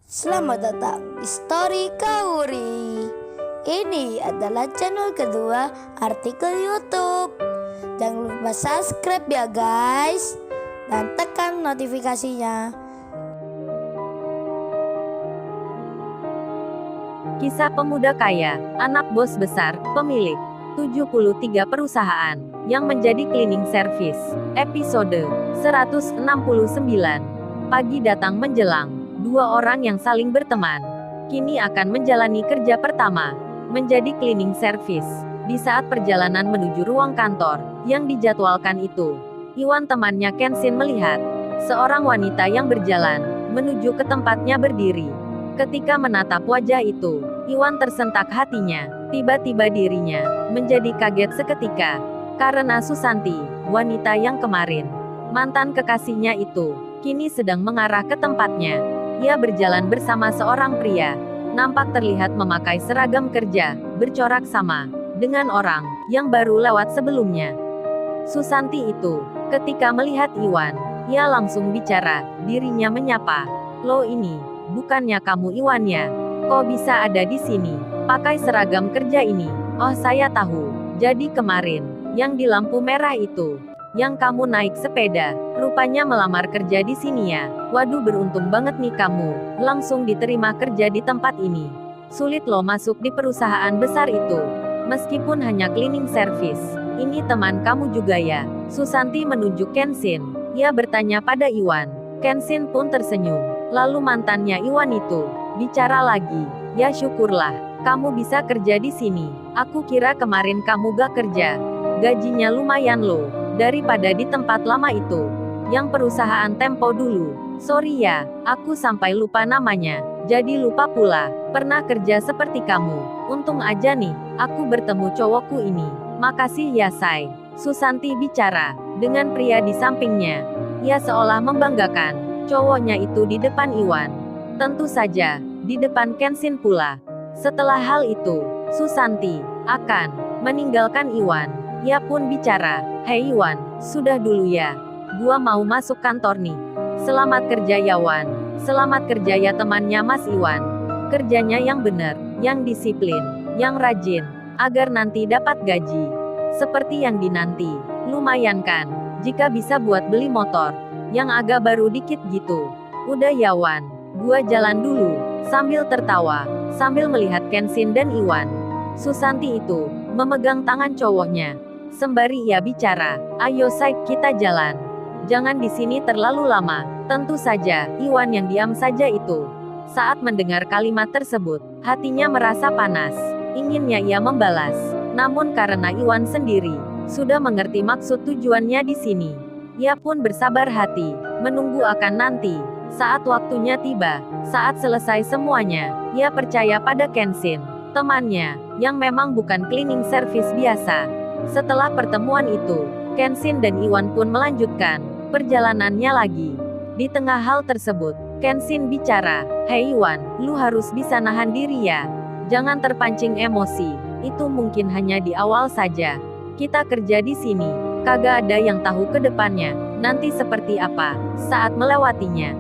Selamat datang di Story Kauri. Ini adalah channel kedua artikel YouTube. Jangan lupa subscribe ya guys, dan tekan notifikasinya. Kisah pemuda kaya, anak bos besar, pemilik 73 perusahaan, yang menjadi cleaning service. Episode 169. Pagi datang menjelang. Dua orang yang saling berteman, kini akan menjalani kerja pertama, menjadi cleaning service. Di saat perjalanan menuju ruang kantor, yang dijadwalkan itu, Iwan temannya Kenshin melihat seorang wanita yang berjalan, menuju ke tempatnya berdiri. Ketika menatap wajah itu, Iwan tersentak hatinya. Tiba-tiba dirinya menjadi kaget seketika, karena Susanti, wanita yang kemarin mantan kekasihnya itu, kini sedang mengarah ke tempatnya. Ia berjalan bersama seorang pria, nampak terlihat memakai seragam kerja, bercorak sama dengan orang yang baru lewat sebelumnya. Susanti itu, ketika melihat Iwan, ia langsung bicara, dirinya menyapa. "Lo ini, bukannya kamu Iwan ya? Kok bisa ada di sini, pakai seragam kerja ini?" "Oh saya tahu, jadi kemarin, yang di lampu merah itu, yang kamu naik sepeda, rupanya melamar kerja di sini ya. Waduh beruntung banget nih kamu, langsung diterima kerja di tempat ini. Sulit lo masuk di perusahaan besar itu, meskipun hanya cleaning service. Ini teman kamu juga ya?" Susanti menunjuk Kenshin. Ia bertanya pada Iwan. Kenshin pun tersenyum. Lalu mantannya Iwan itu bicara lagi. "Ya syukurlah, kamu bisa kerja di sini. Aku kira kemarin kamu gak kerja. Gajinya lumayan loh, daripada di tempat lama itu, yang perusahaan Tempo dulu. Sorry ya, aku sampai lupa namanya. Jadi lupa pula, pernah kerja seperti kamu. Untung aja nih, aku bertemu cowokku ini. Makasih ya say." Susanti bicara dengan pria di sampingnya. Ia seolah membanggakan cowoknya itu di depan Iwan. Tentu saja, di depan Kenshin pula. Setelah hal itu, Susanti akan meninggalkan Iwan. Ia pun bicara, "Hei Iwan, sudah dulu ya. Gua mau masuk kantor nih." "Selamat kerja ya Wan." "Selamat kerja ya temannya Mas Iwan. Kerjanya yang benar, yang disiplin, yang rajin, agar nanti dapat gaji seperti yang dinanti. Lumayan kan, jika bisa buat beli motor yang agak baru dikit gitu." "Udah ya Wan, gua jalan dulu." Sambil tertawa, sambil melihat Kenshin dan Iwan, Susanti itu memegang tangan cowoknya. Sembari ia bicara, "Ayo say, kita jalan. Jangan di sini terlalu lama." Tentu saja, Iwan yang diam saja itu. Saat mendengar kalimat tersebut, hatinya merasa panas. Inginnya ia membalas. Namun karena Iwan sendiri sudah mengerti maksud tujuannya di sini, ia pun bersabar hati, menunggu akan nanti. Saat waktunya tiba, saat selesai semuanya, ia percaya pada Kenshin, temannya, yang memang bukan cleaning service biasa. Setelah pertemuan itu, Kenshin dan Iwan pun melanjutkan perjalanannya lagi. Di tengah hal tersebut, Kenshin bicara, "Hei Iwan, lu harus bisa nahan diri ya. Jangan terpancing emosi. Itu mungkin hanya di awal saja. Kita kerja di sini, kagak ada yang tahu ke depannya nanti seperti apa saat melewatinya.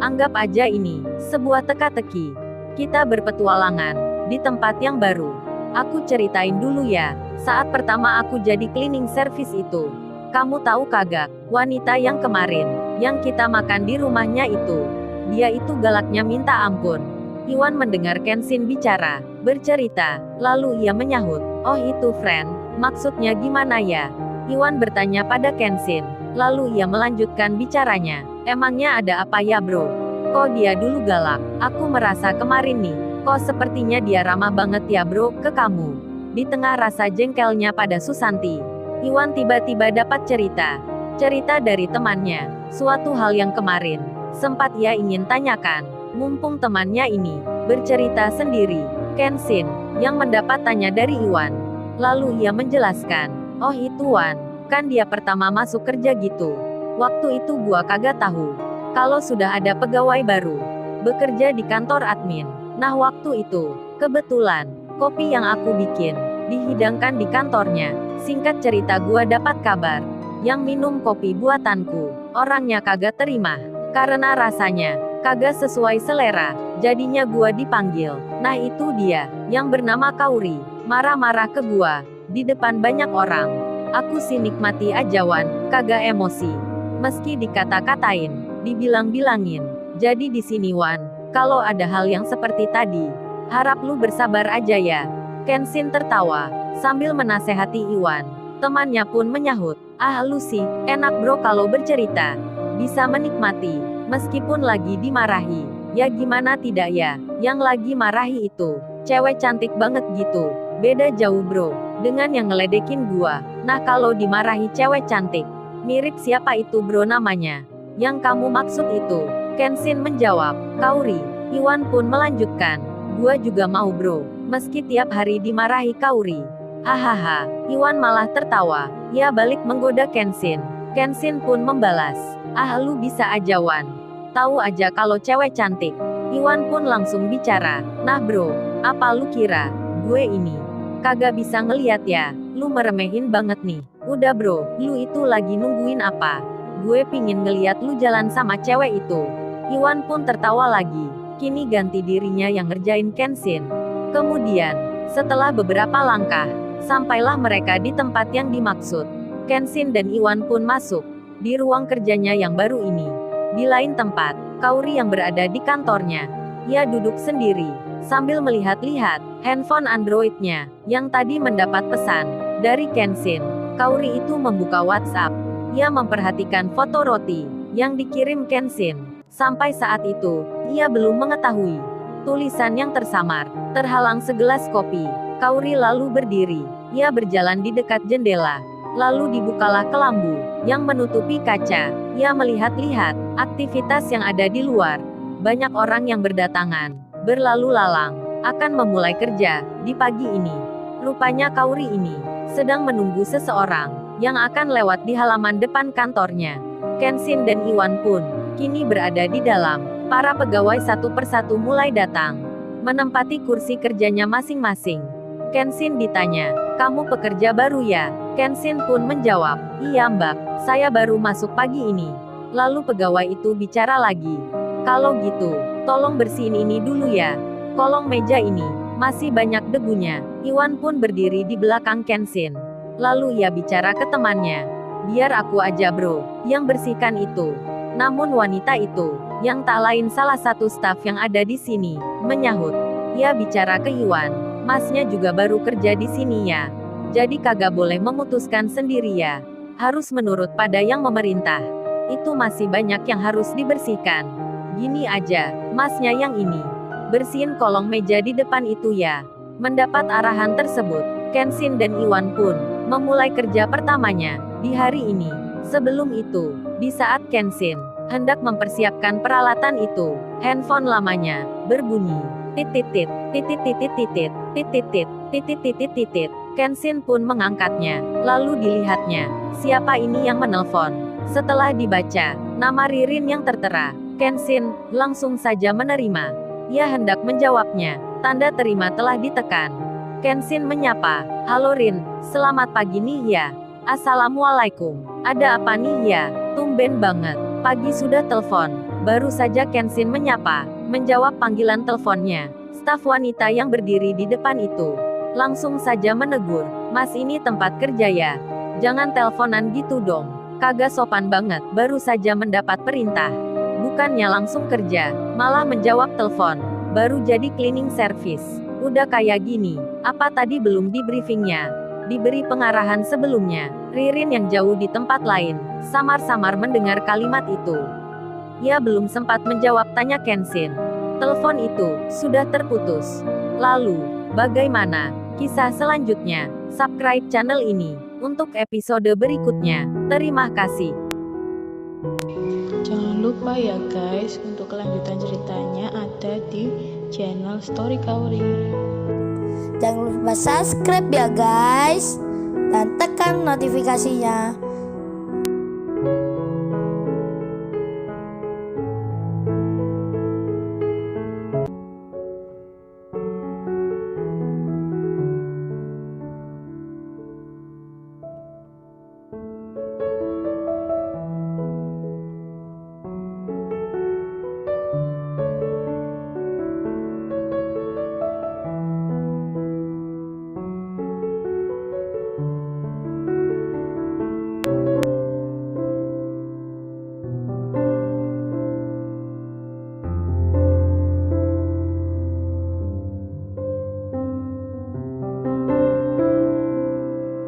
Anggap aja ini sebuah teka-teki. Kita berpetualangan di tempat yang baru. Aku ceritain dulu ya, saat pertama aku jadi cleaning service itu. Kamu tahu kagak, wanita yang kemarin, yang kita makan di rumahnya itu. Dia itu galaknya minta ampun." Iwan mendengar Kenshin bicara, bercerita, lalu ia menyahut, "Oh itu friend, maksudnya gimana ya?" Iwan bertanya pada Kenshin, lalu ia melanjutkan bicaranya, "Emangnya ada apa ya bro? Kok dia dulu galak? Aku merasa kemarin nih, kok sepertinya dia ramah banget ya bro ke kamu." Di tengah rasa jengkelnya pada Susanti, Iwan tiba-tiba dapat cerita dari temannya, suatu hal yang kemarin sempat ia ingin tanyakan. Mumpung temannya ini bercerita sendiri, Kenshin yang mendapat tanya dari Iwan. Lalu ia menjelaskan, "Oh itu Wan, kan dia pertama masuk kerja gitu. Waktu itu gua kagak tahu kalau sudah ada pegawai baru bekerja di kantor admin. Nah waktu itu, kebetulan, kopi yang aku bikin dihidangkan di kantornya. Singkat cerita gua dapat kabar, yang minum kopi buatanku, orangnya kagak terima, karena rasanya kagak sesuai selera. Jadinya gua dipanggil. Nah itu dia, yang bernama Kauri, marah-marah ke gua, di depan banyak orang. Aku sih nikmati aja Wan, kagak emosi. Meski dikata-katain, dibilang-bilangin. Jadi di sini Wan, kalau ada hal yang seperti tadi, harap lu bersabar aja ya. Kenshin tertawa, sambil menasehati Iwan. Temannya pun menyahut, ah lu sih, enak bro kalau bercerita. Bisa menikmati, meskipun lagi dimarahi. Ya gimana tidak ya, yang lagi marahi itu, cewek cantik banget gitu. Beda jauh bro, dengan yang ngeledekin gua. Nah kalau dimarahi cewek cantik, mirip siapa itu bro namanya? Yang kamu maksud itu? Kenshin menjawab. Kauri. Iwan pun melanjutkan. Gua juga mau bro, meski tiap hari dimarahi Kauri. Hahaha, Iwan malah tertawa. Ia balik menggoda Kenshin. Kenshin pun membalas. Ah lu bisa aja Wan. Tahu aja kalau cewek cantik. Iwan pun langsung bicara. Nah bro, apa lu kira? Gue ini kagak bisa ngeliat ya? Lu meremehin banget nih. Udah bro, lu itu lagi nungguin apa? Gue pingin ngeliat lu jalan sama cewek itu. Iwan pun tertawa lagi. Kini ganti dirinya yang ngerjain Kenshin. Kemudian, setelah beberapa langkah, sampailah mereka di tempat yang dimaksud. Kenshin dan Iwan pun masuk di ruang kerjanya yang baru ini. Di lain tempat, Kauri yang berada di kantornya. Ia duduk sendiri, sambil melihat-lihat handphone Android-nya, yang tadi mendapat pesan dari Kenshin. Kauri itu membuka WhatsApp. Ia memperhatikan foto roti yang dikirim Kenshin. Sampai saat itu, ia belum mengetahui tulisan yang tersamar, terhalang segelas kopi. Kauri lalu berdiri. Ia berjalan di dekat jendela. Lalu dibukalah kelambu yang menutupi kaca. Ia melihat-lihat aktivitas yang ada di luar. Banyak orang yang berdatangan, berlalu lalang, akan memulai kerja di pagi ini. Rupanya Kauri ini sedang menunggu seseorang yang akan lewat di halaman depan kantornya. Kenshin dan Iwan pun kini berada di dalam. Para pegawai satu persatu mulai datang, menempati kursi kerjanya masing-masing. Kenshin ditanya, kamu pekerja baru ya? Kenshin pun menjawab, iya mbak, saya baru masuk pagi ini. Lalu pegawai itu bicara lagi. Kalau gitu, tolong bersihin ini dulu ya. Kolong meja ini, masih banyak debunya. Iwan pun berdiri di belakang Kenshin. Lalu ia bicara ke temannya. Biar aku aja bro, yang bersihkan itu. Namun wanita itu, yang tak lain salah satu staf yang ada di sini, menyahut. Ia bicara ke Iwan, masnya juga baru kerja di sini ya. Jadi kagak boleh memutuskan sendiri ya. Harus menurut pada yang memerintah. Itu masih banyak yang harus dibersihkan. Gini aja, masnya yang ini. Bersihin kolong meja di depan itu ya. Mendapat arahan tersebut, Kenshin dan Iwan pun memulai kerja pertamanya di hari ini. Sebelum itu, di saat Kenshin hendak mempersiapkan peralatan itu, handphone lamanya berbunyi. Titit-titit, titit-titit-titit, titit-titit, titit-titit-titit. Kenshin pun mengangkatnya, lalu dilihatnya, siapa ini yang menelpon. Setelah dibaca nama Ririn yang tertera, Kenshin langsung saja menerima. Ia hendak menjawabnya, tanda terima telah ditekan. Kenshin menyapa, halo Rin, selamat pagi nih ya. Assalamualaikum, ada apa nih ya? Tumben banget, pagi sudah telepon. Baru saja Kenshin menyapa, menjawab panggilan teleponnya. Staf wanita yang berdiri di depan itu langsung saja menegur, mas ini tempat kerja ya. Jangan teleponan gitu dong. Kagak sopan banget, baru saja mendapat perintah. Bukannya langsung kerja, malah menjawab telepon. Baru jadi cleaning service. Udah kayak gini, apa tadi belum di briefingnya? Diberi pengarahan sebelumnya. Ririn yang jauh di tempat lain, samar-samar mendengar kalimat itu. Ia belum sempat menjawab tanya Kenshin. Telepon itu sudah terputus. Lalu, bagaimana kisah selanjutnya? Subscribe channel ini untuk episode berikutnya. Terima kasih. Jangan lupa ya guys, untuk kelanjutan ceritanya ada di channel Story Kauri. Jangan lupa subscribe ya guys, dan tekan notifikasinya